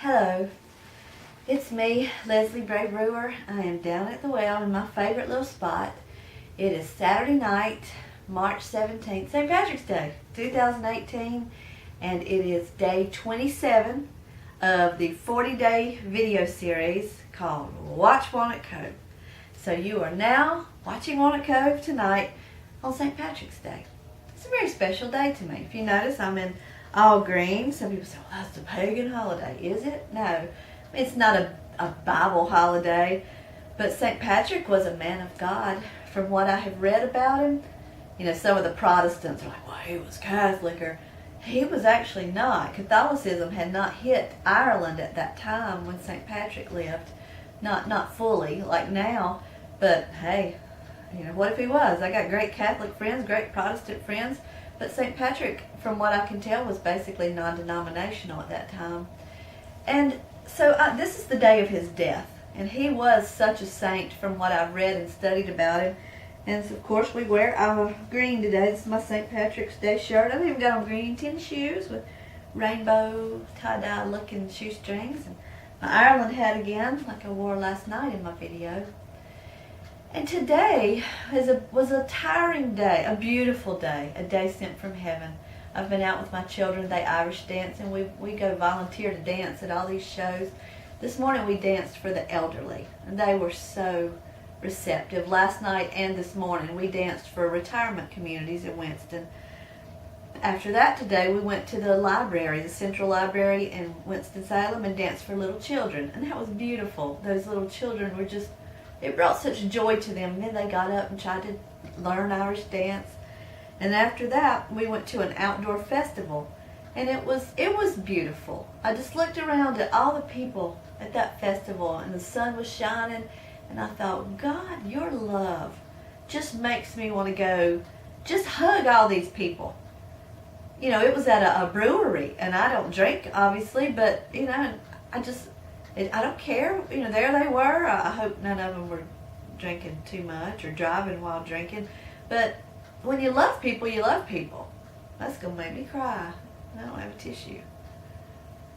Hello, it's me, Leslie Bray-Brewer. I am down at the well in my favorite little spot. It is Saturday night, March 17th, St. Patrick's Day, 2018, and it is day 27 of the 40-day video series called Watch Walnut Cove. So you are now watching Walnut Cove tonight on St. Patrick's Day. It's a very special day to me. If you notice, I'm in all green. Some people say, well, that's a pagan holiday. Is it? No. It's not a Bible holiday. But St. Patrick was a man of God. From what I have read about him, you know, some of the Protestants are like, well, he was Catholic, or he was actually not. Catholicism had not hit Ireland at that time when St. Patrick lived. Not fully, like now. But, hey, you know, what if he was? I got great Catholic friends, great Protestant friends. But St. Patrick, from what I can tell, was basically non-denominational at that time. And so this is the day of his death. And he was such a saint from what I've read and studied about him. And of course we wear our green today. This is my St. Patrick's Day shirt. I've even got on green tennis shoes with rainbow tie-dye looking shoestrings. And my Ireland hat again, like I wore last night in my video. And today was a tiring day, a beautiful day, a day sent from heaven. I've been out with my children. They Irish dance, and we go volunteer to dance at all these shows. This morning we danced for the elderly, and they were so receptive. Last night and this morning we danced for retirement communities in Winston. After that today we went to the library, the Central Library in Winston-Salem, and danced for little children. And that was beautiful. Those little children were just, it brought such joy to them. And then they got up and tried to learn Irish dance. And after that, we went to an outdoor festival. And it was beautiful. I just looked around at all the people at that festival, and the sun was shining. And I thought, God, your love just makes me want to go just hug all these people. You know, it was at a brewery, and I don't drink, obviously, but, you know, I don't care. You know, there they were. I hope none of them were drinking too much or driving while drinking. But when you love people, you love people. That's going to make me cry. I don't have a tissue.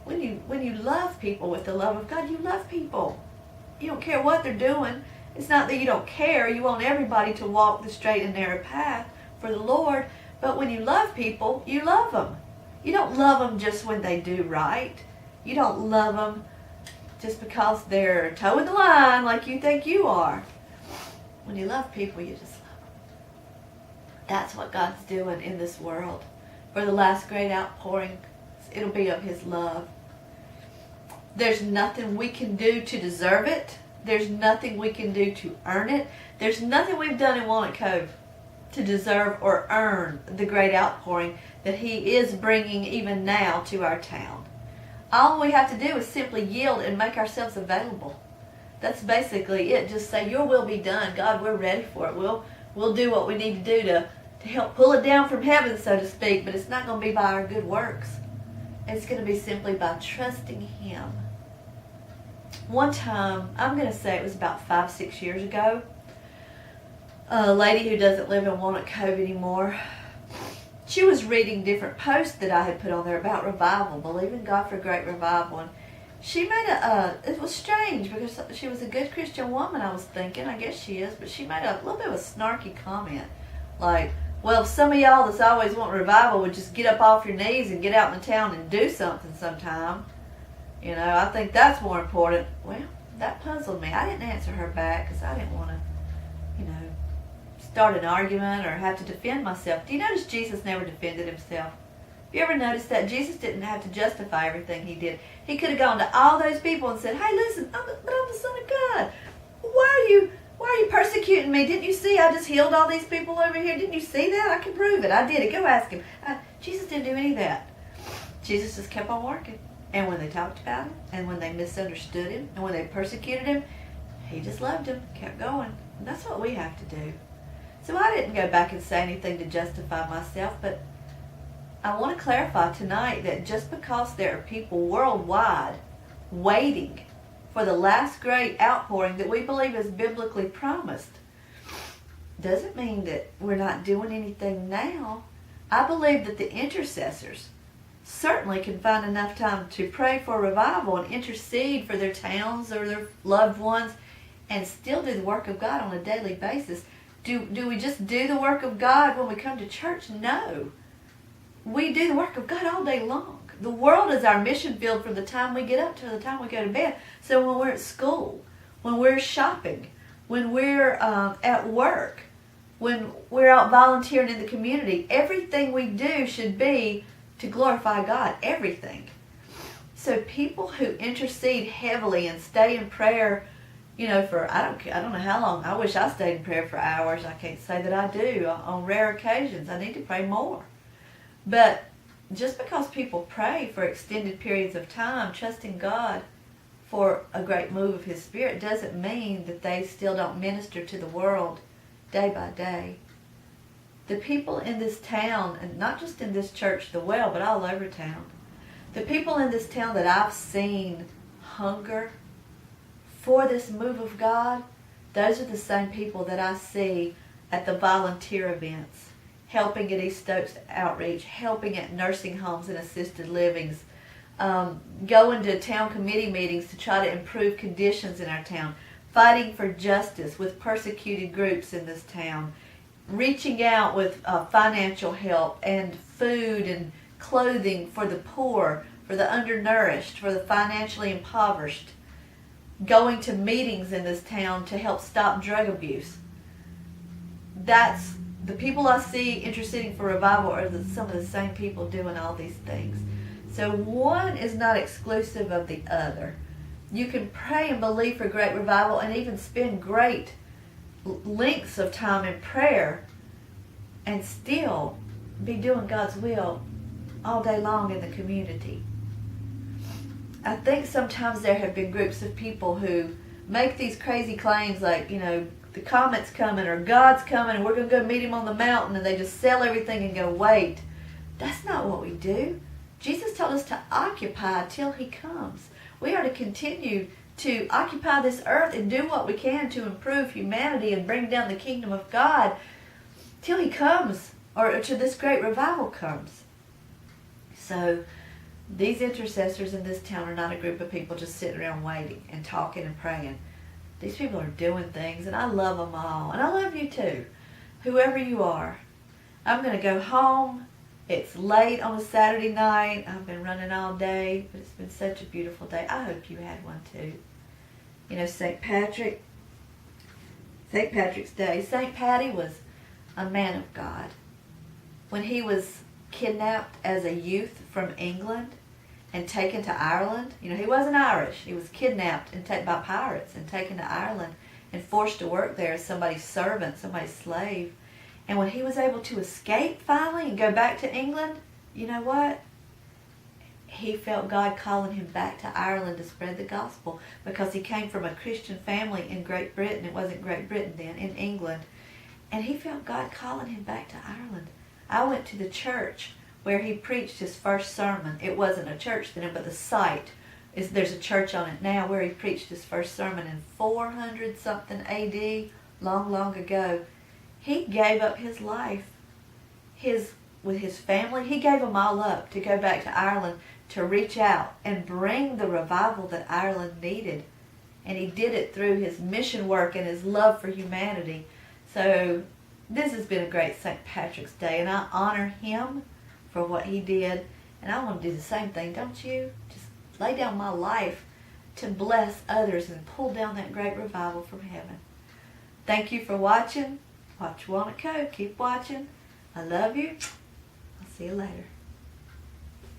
When you love people with the love of God, you love people. You don't care what they're doing. It's not that you don't care. You want everybody to walk the straight and narrow path for the Lord. But when you love people, you love them. You don't love them just when they do right. You don't love them just because they're towing the line like you think you are. When you love people, you just love them. That's what God's doing in this world. For the last great outpouring, it'll be of His love. There's nothing we can do to deserve it. There's nothing we can do to earn it. There's nothing we've done in Walnut Cove to deserve or earn the great outpouring that He is bringing even now to our town. All we have to do is simply yield and make ourselves available. That's basically it. Just say, your will be done. God, we're ready for it. We'll do what we need to do to help pull it down from heaven, so to speak, but it's not going to be by our good works. It's going to be simply by trusting Him. One time, I'm going to say it was about 5-6 years ago, a lady who doesn't live in Walnut Cove anymore, she was reading different posts that I had put on there about revival, believing God for a great revival. And she made it was strange because she was a good Christian woman, I was thinking. I guess she is, but she made a little bit of a snarky comment. Like, well, if some of y'all that's always want revival would just get up off your knees and get out in the town and do something sometime. You know, I think that's more important. Well, that puzzled me. I didn't answer her back because I didn't want to, you know, start an argument or have to defend myself. Do you notice Jesus never defended Himself? Have you ever noticed that? Jesus didn't have to justify everything He did. He could have gone to all those people and said, hey, listen, I'm the Son of God. Why are you persecuting me? Didn't you see I just healed all these people over here? Didn't you see that? I can prove it. I did it. Go ask Him. Jesus didn't do any of that. Jesus just kept on working. And when they talked about Him, and when they misunderstood Him, and when they persecuted Him, He just loved them, kept going. And that's what we have to do. So I didn't go back and say anything to justify myself, but I want to clarify tonight that just because there are people worldwide waiting for the last great outpouring that we believe is biblically promised, doesn't mean that we're not doing anything now. I believe that the intercessors certainly can find enough time to pray for revival and intercede for their towns or their loved ones and still do the work of God on a daily basis. Do we just do the work of God when we come to church? No. We do the work of God all day long. The world is our mission field from the time we get up to the time we go to bed. So when we're at school, when we're shopping, when we're at work, when we're out volunteering in the community, everything we do should be to glorify God. Everything. So people who intercede heavily and stay in prayer, for I don't know how long. I wish I stayed in prayer for hours. I can't say that I do. On rare occasions, I need to pray more. But just because people pray for extended periods of time, trusting God for a great move of His Spirit, doesn't mean that they still don't minister to the world day by day. The people in this town, and not just in this church, the Well, but all over town, the people in this town that I've seen hunger for this move of God, those are the same people that I see at the volunteer events, helping at East Stokes Outreach, helping at nursing homes and assisted livings, going to town committee meetings to try to improve conditions in our town, fighting for justice with persecuted groups in this town, reaching out with financial help and food and clothing for the poor, for the undernourished, for the financially impoverished, going to meetings in this town to help stop drug abuse. That's the people I see interceding for revival are some of the same people doing all these things. So one is not exclusive of the other. You can pray and believe for great revival and even spend great lengths of time in prayer and still be doing God's will all day long in the community. I think sometimes there have been groups of people who make these crazy claims like, the comet's coming or God's coming and we're going to go meet Him on the mountain, and they just sell everything and go wait. That's not what we do. Jesus told us to occupy till He comes. We are to continue to occupy this earth and do what we can to improve humanity and bring down the kingdom of God till He comes, or till this great revival comes. So these intercessors in this town are not a group of people just sitting around waiting and talking and praying. These people are doing things, and I love them all. And I love you too, whoever you are. I'm going to go home. It's late on a Saturday night. I've been running all day, but it's been such a beautiful day. I hope you had one too. St. Patrick's Day. St. Paddy was a man of God. When he was kidnapped as a youth from England and taken to Ireland, he wasn't Irish. He was kidnapped and taken by pirates and taken to Ireland and forced to work there as somebody's servant, somebody's slave. And when he was able to escape finally and go back to England, you know what? He felt God calling him back to Ireland to spread the gospel, because he came from a Christian family in Great Britain. It wasn't Great Britain then, in England. And he felt God calling him back to Ireland. I went to the church where he preached his first sermon. It wasn't a church then, but the site there's a church on it now where he preached his first sermon in 400 something AD, long ago. He gave up his life, with his family. He gave them all up to go back to Ireland to reach out and bring the revival that Ireland needed. And he did it through his mission work and his love for humanity. So this has been a great St. Patrick's Day, and I honor him for what he did. And I want to do the same thing, don't you? Just lay down my life to bless others and pull down that great revival from heaven. Thank you for watching. Watch Walnut Cove. Keep watching. I love you. I'll see you later.